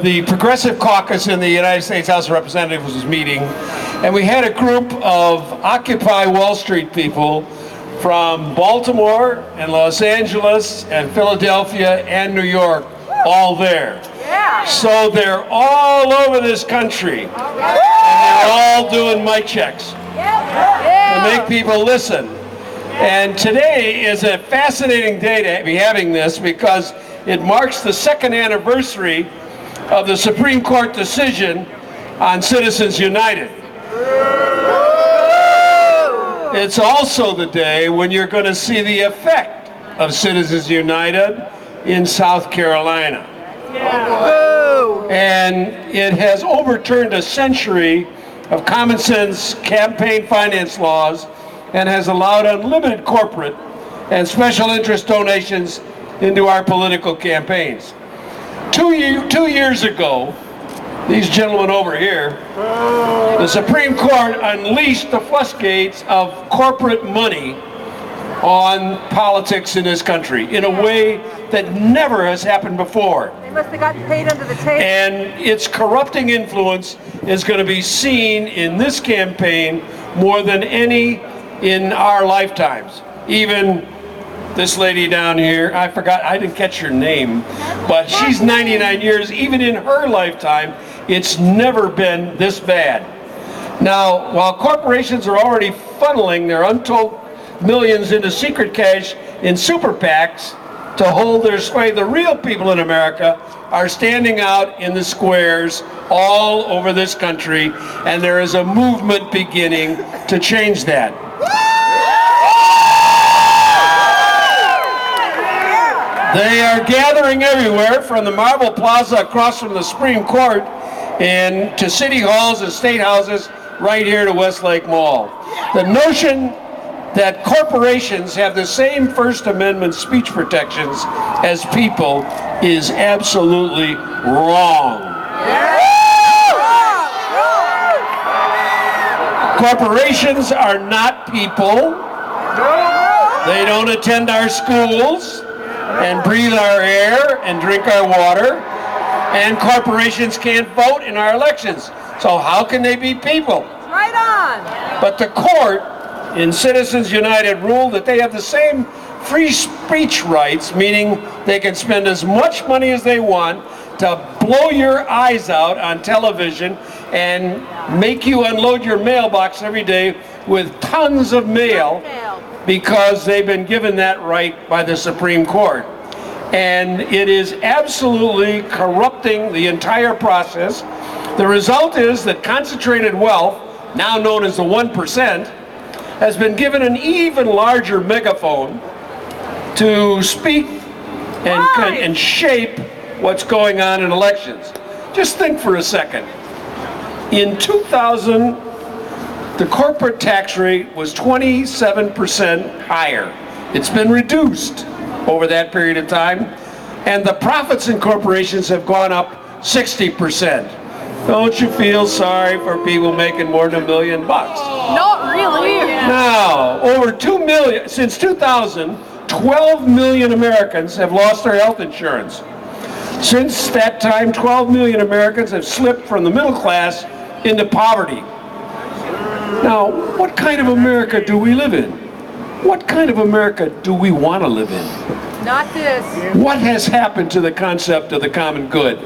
The Progressive Caucus in the United States House of Representatives was meeting, and we had a group of Occupy Wall Street people from Baltimore and Los Angeles and Philadelphia and New York all there. Yeah. So they're all over this country, and they're all doing mic checks to make people listen. And today is a fascinating day to be having this because it marks the second anniversary of the Supreme Court decision on Citizens United. It's also the day when you're going to see the effect of Citizens United in South Carolina. And it has overturned a century of common sense campaign finance laws and has allowed unlimited corporate and special interest donations into our political campaigns. Two years ago, these gentlemen over here, the Supreme Court unleashed the floodgates of corporate money on politics in this country in a way that never has happened before. They must have gotten paid under the table. And its corrupting influence is going to be seen in this campaign more than any in our lifetimes. Even this lady down here, I forgot, I didn't catch her name, but she's 99 years. Even in her lifetime, it's never been this bad. Now, while corporations are already funneling their untold millions into secret cash in super PACs to hold their sway, the real people in America are standing out in the squares all over this country, and there is a movement beginning to change that. They are gathering everywhere from the Marble Plaza across from the Supreme Court and to city halls and state houses right here to Westlake Mall. The notion that corporations have the same First Amendment speech protections as people is absolutely wrong. Corporations are not people. They don't attend our schools and breathe our air and drink our water, and corporations can't vote in our elections. So how can they be people? Right on. But the court in Citizens United ruled that they have the same free speech rights, meaning they can spend as much money as they want to blow your eyes out on television and make you unload your mailbox every day with tons of mail, because they've been given that right by the Supreme Court. And it is absolutely corrupting the entire process. The result is that concentrated wealth, now known as the 1%, has been given an even larger megaphone to speak and shape what's going on in elections. Just think for a second. In 2000, the corporate tax rate was 27% higher. It's been reduced over that period of time, and the profits in corporations have gone up 60%. Don't you feel sorry for people making more than $1 million? Not really. Now, over 2 million, since 2000, 12 million Americans have lost their health insurance. Since that time, 12 million Americans have slipped from the middle class into poverty. Now, what kind of America do we live in? What kind of America do we want to live in? Not this. What has happened to the concept of the common good?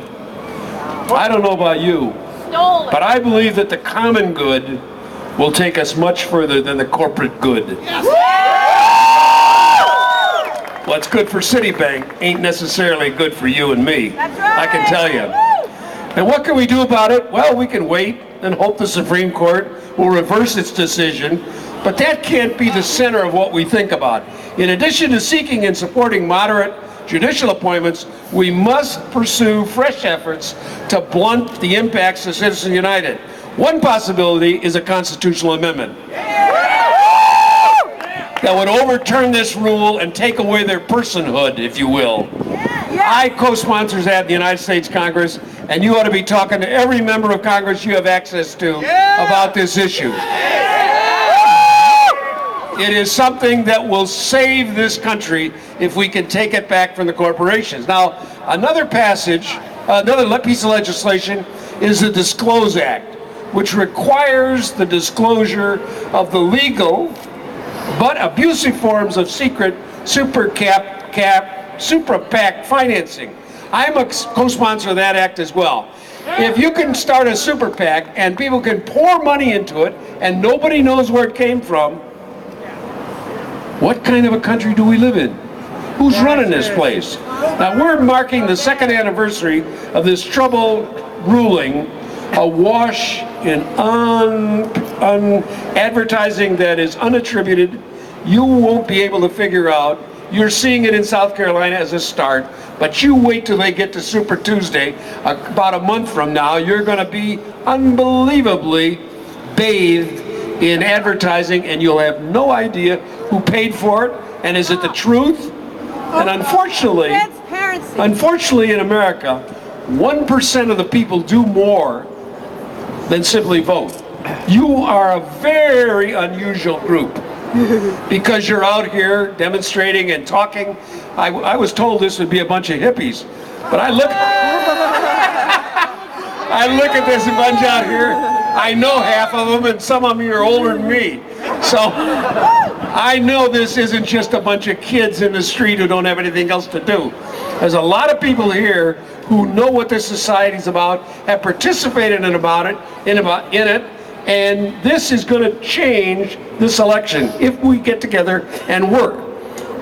I don't know about you, but I believe that the common good will take us much further than the corporate good. What's good for Citibank ain't necessarily good for you and me. That's right. I can tell you. And what can we do about it? Well, we can wait and hope the Supreme Court will reverse its decision, but that can't be the center of what we think about. In addition to seeking and supporting moderate judicial appointments, we must pursue fresh efforts to blunt the impacts of Citizens United. One possibility is a constitutional amendment that would overturn this rule and take away their personhood, if you will. I co-sponsor that in the United States Congress, and you ought to be talking to every member of Congress you have access to about this issue. It is something that will save this country if we can take it back from the corporations. Now, another passage Another piece of legislation is the Disclose Act, which requires the disclosure of the legal but abusive forms of secret super PAC financing. I'm a co-sponsor of that act as well. If you can start a super PAC and people can pour money into it and nobody knows where it came from, what kind of a country do we live in? Who's running this place? Now we're marking the 2nd anniversary of this troubled ruling, awash in advertising that is unattributed. You won't be able to figure out. You're seeing it in South Carolina as a start, but you wait till they get to Super Tuesday, about a month from now, you're going to be unbelievably bathed in advertising, and you'll have no idea who paid for it, and is it the truth? And unfortunately in America, 1% of the people do more than simply vote. You are a very unusual group because you're out here demonstrating and talking. I was told this would be a bunch of hippies, but I look at this bunch out here. I know half of them, and some of them are older than me. So I know this isn't just a bunch of kids in the street who don't have anything else to do. There's a lot of people here who know what this society's about, have participated in it, and this is going to change this election if we get together and work.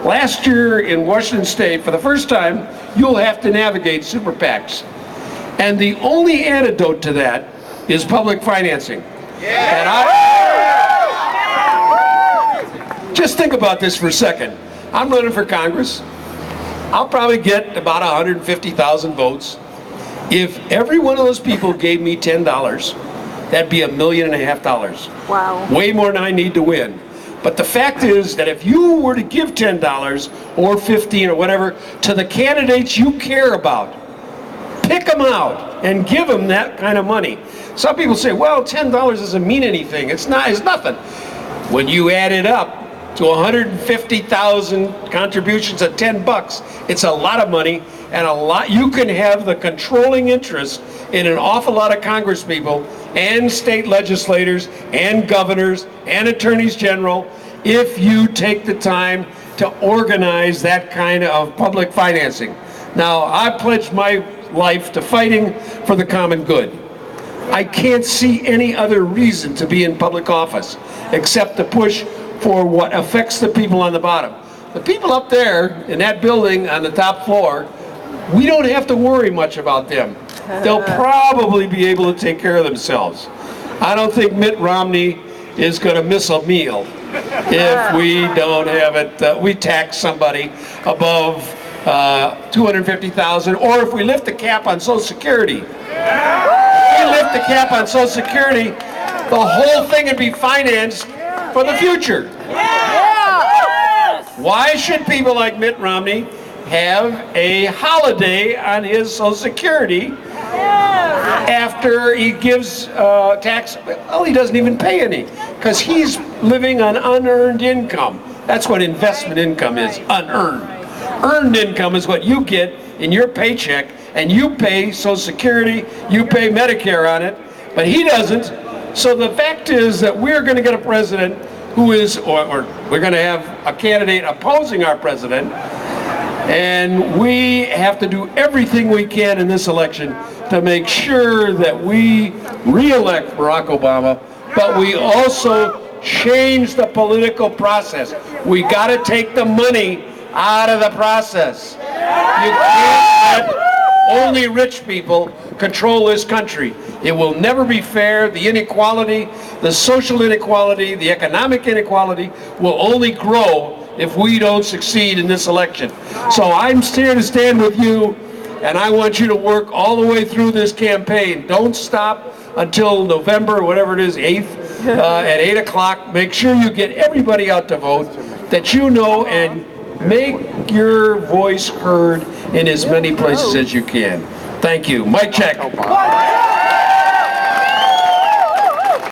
Last year in Washington State, for the first time, you'll have to navigate super PACs. And the only antidote to that is public financing. And just think about this for a second. I'm running for Congress. I'll probably get about 150,000 votes. If every one of those people gave me $10, that'd be $1.5 million. Wow. Way more than I need to win. But the fact is that if you were to give $10 or 15 or whatever to the candidates you care about, pick them out and give them that kind of money. Some people say, well, $10 doesn't mean anything. It's nothing. When you add it up to 150,000 contributions at $10, it's a lot of money, and you can have the controlling interest in an awful lot of congresspeople and state legislators and governors and attorneys general if you take the time to organize that kind of public financing. Now, I pledged my life to fighting for the common good. I can't see any other reason to be in public office except to push for what affects the people on the bottom. The people up there in that building on the top floor, we don't have to worry much about them. They'll probably be able to take care of themselves. I don't think Mitt Romney is going to miss a meal if we don't have it. We tax somebody above 250,000, or if we lift the cap on Social Security. If we lift the cap on Social Security, the whole thing would be financed for the future. Why should people like Mitt Romney have a holiday on his Social Security after he gives tax? Well, he doesn't even pay any because he's living on unearned income. That's what investment income is, unearned. Earned income is what you get in your paycheck, and you pay Social Security, you pay Medicare on it, but he doesn't. So the fact is that we're going to get a president who is, or we're going to have a candidate opposing our president, and we have to do everything we can in this election to make sure that we re-elect Barack Obama, but we also change the political process. We got to take the money out of the process. You can't let only rich people control this country. It will never be fair. The inequality, the social inequality, the economic inequality will only grow if we don't succeed in this election. So I'm here to stand with you, and I want you to work all the way through this campaign. Don't stop until November, whatever it is, 8th, at 8 o'clock. Make sure you get everybody out to vote that you know, and make your voice heard in as many places as you can. Thank you. Mic check.